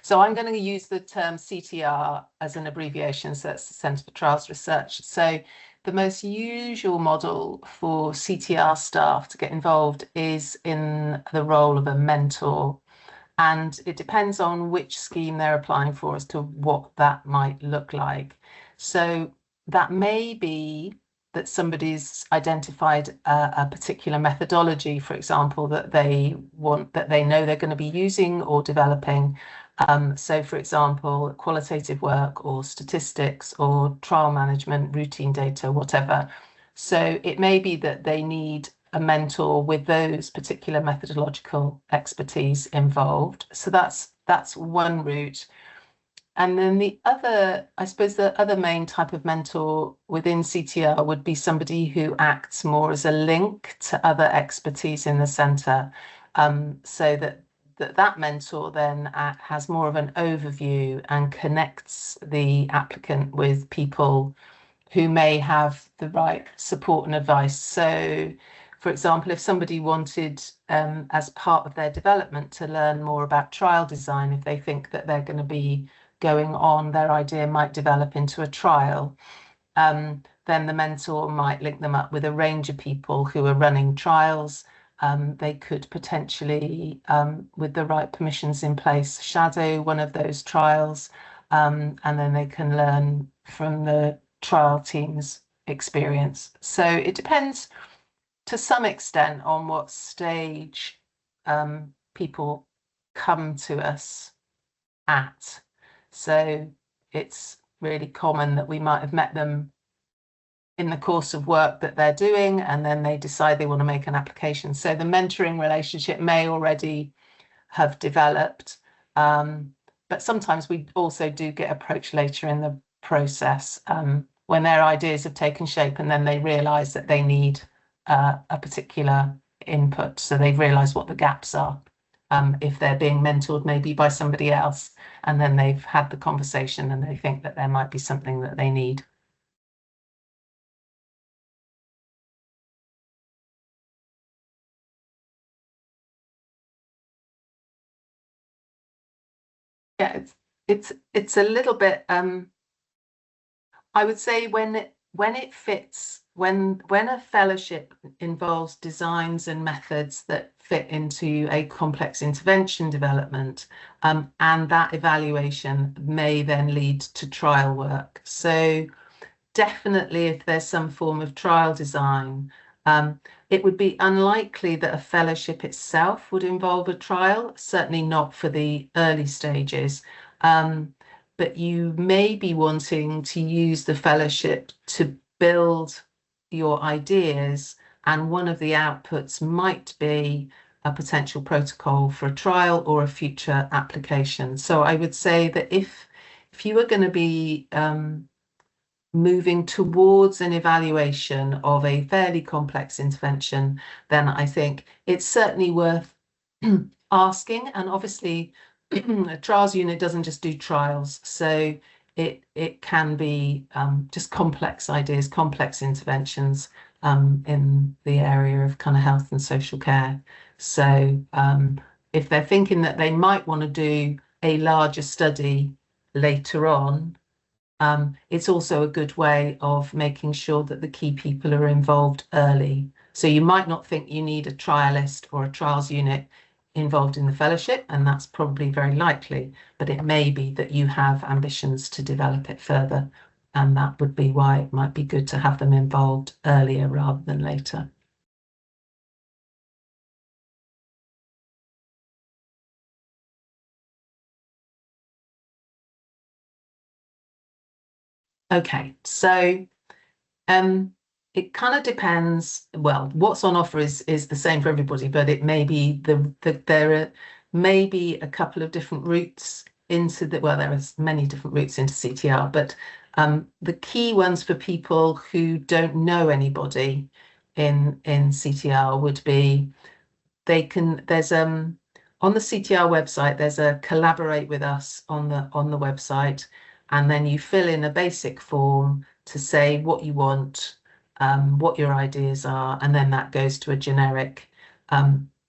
So I'm going to use the term CTR as an abbreviation, so that's the Centre for Trials Research. So the most usual model for CTR staff to get involved is in the role of a mentor. And it depends on which scheme they're applying for as to what that might look like. So that may be that somebody's identified a particular methodology, for example, that they know they're going to be using or developing. So, for example, qualitative work or statistics or trial management, routine data, whatever. So it may be that they need a mentor with those particular methodological expertise involved. So that's one route. And then the other, I suppose the other main type of mentor within CTR would be somebody who acts more as a link to other expertise in the centre, so that mentor then has more of an overview and connects the applicant with people who may have the right support and advice. So, for example, if somebody wanted, as part of their development, to learn more about trial design, if they think that they're going to be going on, their idea might develop into a trial, then the mentor might link them up with a range of people who are running trials. They could potentially, with the right permissions in place, shadow one of those trials, and then they can learn from the trial team's experience. So it depends to some extent on what stage people come to us at. So it's really common that we might have met them in the course of work that they're doing, and then they decide they want to make an application. So the mentoring relationship may already have developed, but sometimes we also do get approached later in the process, when their ideas have taken shape and then they realise that they need a particular input. So they've realised what the gaps are. If they're being mentored maybe by somebody else, and then they've had the conversation and they think that there might be something that they need. Yeah, it's a little bit, I would say when it fits, when a fellowship involves designs and methods that fit into a complex intervention development, and that evaluation may then lead to trial work. So definitely if there's some form of trial design, it would be unlikely that a fellowship itself would involve a trial, certainly not for the early stages. But you may be wanting to use the fellowship to build your ideas, and one of the outputs might be a potential protocol for a trial or a future application. So I would say that if you were going to be moving towards an evaluation of a fairly complex intervention, then I think it's certainly worth asking. And obviously, a trials unit doesn't just do trials, so it can be just complex ideas, complex interventions in the area of kind of health and social care. So if they're thinking that they might want to do a larger study later on, it's also a good way of making sure that the key people are involved early. So you might not think you need a trialist or a trials unit involved in the fellowship, and that's probably very likely, but it may be that you have ambitions to develop it further, and that would be why it might be good to have them involved earlier rather than later. Okay, so it kind of depends. Well, what's on offer is the same for everybody, but it may be there are maybe a couple of different routes into the, well, there are many different routes into CTR, but the key ones for people who don't know anybody in CTR would be there's on the CTR website there's a collaborate with us on the website, and then you fill in a basic form to say what you want, what your ideas are, and then that goes to a generic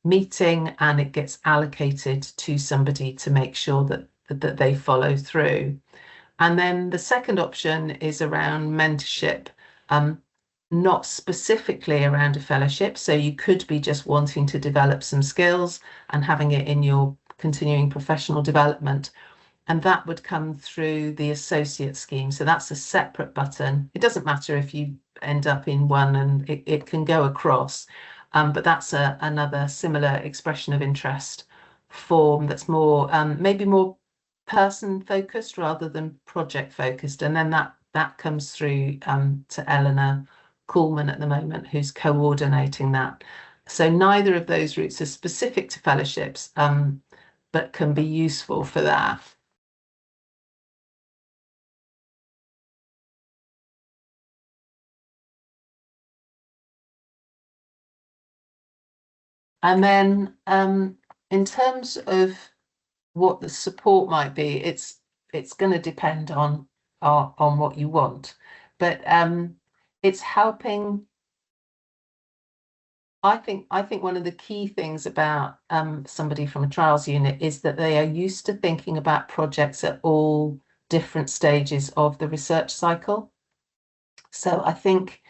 meeting, and it gets allocated to somebody to make sure that that they follow through. And then the second option is around mentorship, not specifically around a fellowship. So you could be just wanting to develop some skills and having it in your continuing professional development. And that would come through the associate scheme. So that's a separate button. It doesn't matter if you end up in one, and it can go across. But that's another similar expression of interest form that's more maybe more person focused rather than project focused. And then that comes through to Eleanor Coolman at the moment, who's coordinating that. So neither of those routes are specific to fellowships, but can be useful for that. And then in terms of what the support might be, it's going to depend on what you want, but it's helping. I think one of the key things about somebody from a trials unit is that they are used to thinking about projects at all different stages of the research cycle. So I think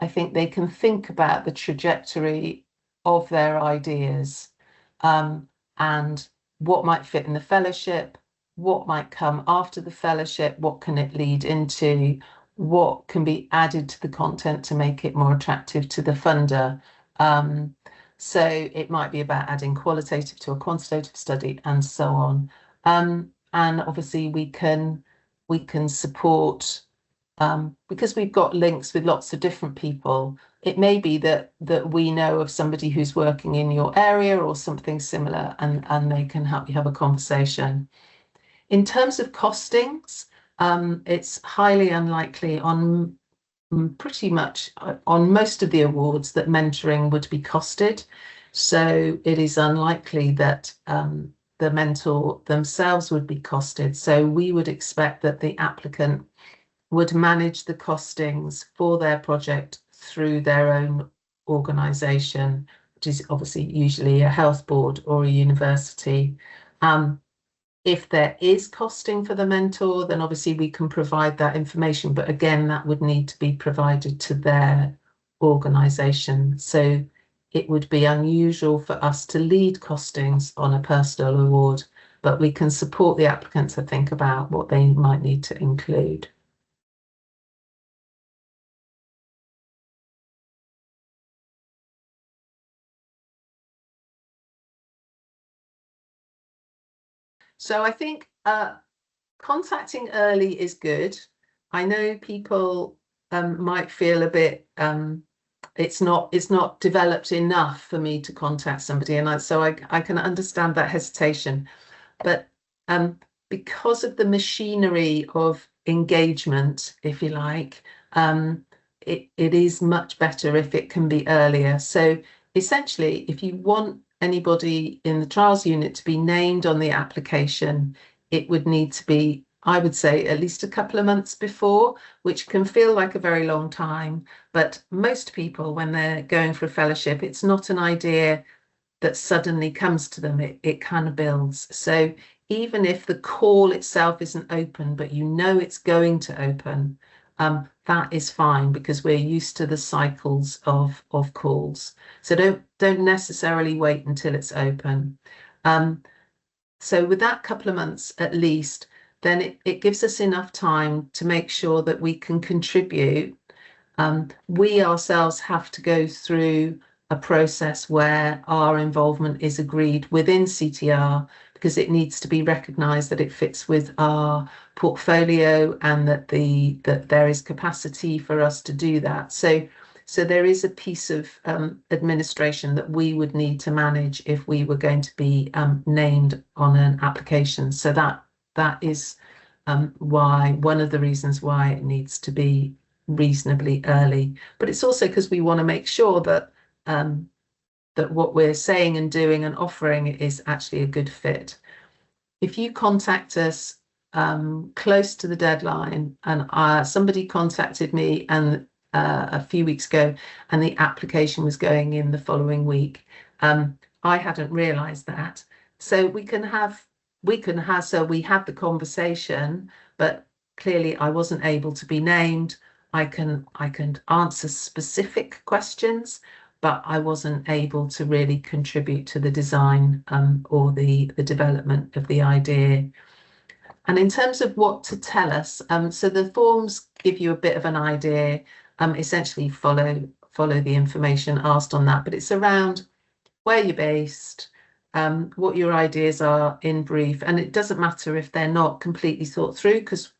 they can think about the trajectory of their ideas, and what might fit in the fellowship, what might come after the fellowship, what can it lead into, what can be added to the content to make it more attractive to the funder. So it might be about adding qualitative to a quantitative study and so on. And obviously we can support, because we've got links with lots of different people. It may be that we know of somebody who's working in your area or something similar, and they can help you have a conversation. In terms of costings, it's highly unlikely on pretty much on most of the awards that mentoring would be costed. So it is unlikely that the mentor themselves would be costed. So we would expect that the applicant would manage the costings for their project through their own organisation, which is obviously usually a health board or a university. If there is costing for the mentor, then obviously we can provide that information, but again, that would need to be provided to their organisation. So it would be unusual for us to lead costings on a personal award, but we can support the applicant to think about what they might need to include. So I think contacting early is good. I know people might feel a bit it's not developed enough for me to contact somebody, and so I can understand that hesitation. But because of the machinery of engagement, if you like, it is much better if it can be earlier. So essentially, if you want anybody in the trials unit to be named on the application, it would need to be, I would say, at least a couple of months before, which can feel like a very long time. But most people, when they're going for a fellowship, it's not an idea that suddenly comes to them. It kind of builds. So even if the call itself isn't open, but you know it's going to open, that is fine, because we're used to the cycles of calls. So don't necessarily wait until it's open. So with that couple of months at least, then it gives us enough time to make sure that we can contribute. We ourselves have to go through a process where our involvement is agreed within CTR, because it needs to be recognised that it fits with our portfolio and that there is capacity for us to do that. So there is a piece of administration that we would need to manage if we were going to be named on an application. So that is one of the reasons why it needs to be reasonably early. But it's also because we want to make sure that that what we're saying and doing and offering is actually a good fit. If you contact us close to the deadline, and somebody contacted me and a few weeks ago, and the application was going in the following week, I hadn't realised that. So we can have we had the conversation, but clearly I wasn't able to be named. I can answer specific questions, but I wasn't able to really contribute to the design or the development of the idea. And in terms of what to tell us, so the forms give you a bit of an idea, essentially follow the information asked on that, but it's around where you're based, what your ideas are in brief, and it doesn't matter if they're not completely thought through, because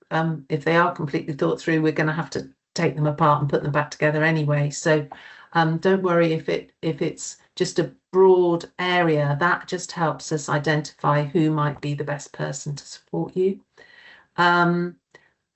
if they are completely thought through, we're going to have to take them apart and put them back together anyway. So don't worry if it's just a broad area. That just helps us identify who might be the best person to support you. Tell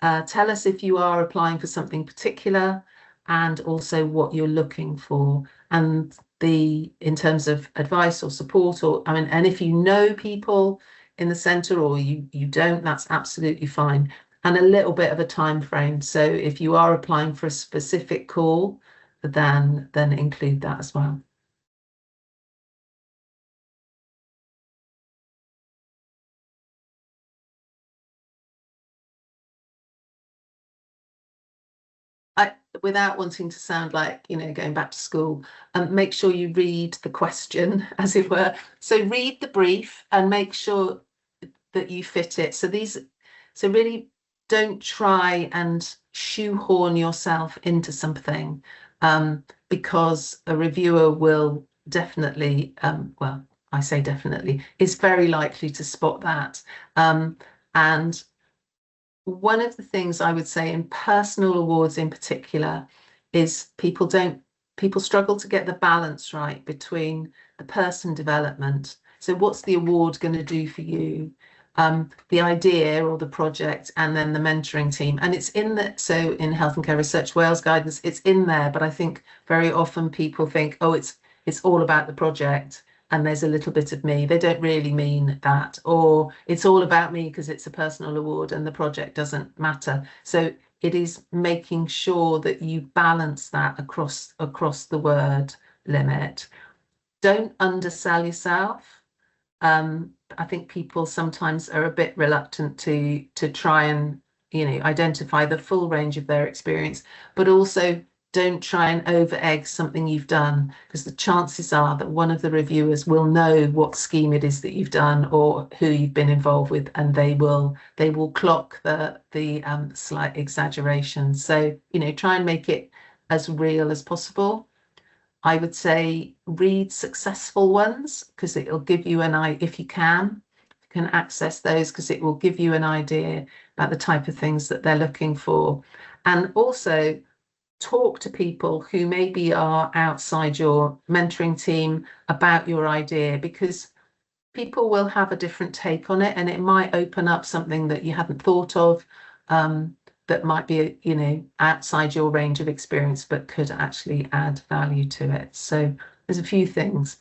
us if you are applying for something particular, and also what you're looking for, and in terms of advice or support, or and if you know people in the centre or you don't, that's absolutely fine. And a little bit of a time frame. So if you are applying for a specific call, then include that as well. Without wanting to sound like, going back to school, make sure you read the question, as it were. So read the brief and make sure that you fit it. So really don't try and shoehorn yourself into something, because a reviewer will definitely, well, I say definitely, is very likely to spot that. And one of the things I would say in personal awards in particular is people struggle to get the balance right between the person development. So what's the award going to do for you? The idea or the project, and then the mentoring team. And it's so in Health and Care Research Wales guidance, it's in there, but I think very often people think, oh, it's all about the project and there's a little bit of me. They don't really mean that. Or it's all about me because it's a personal award and the project doesn't matter. So it is making sure that you balance that across the word limit. Don't undersell yourself. I think people sometimes are a bit reluctant to try and identify the full range of their experience, but also don't try and over egg something you've done, because the chances are that one of the reviewers will know what scheme it is that you've done or who you've been involved with, and they will clock the slight exaggeration. So try and make it as real as possible. I would say read successful ones, because it'll give you an idea, if you can access those, because it will give you an idea about the type of things that they're looking for. And also talk to people who maybe are outside your mentoring team about your idea, because people will have a different take on it, and it might open up something that you hadn't thought of, that might be, outside your range of experience, but could actually add value to it. So there's a few things.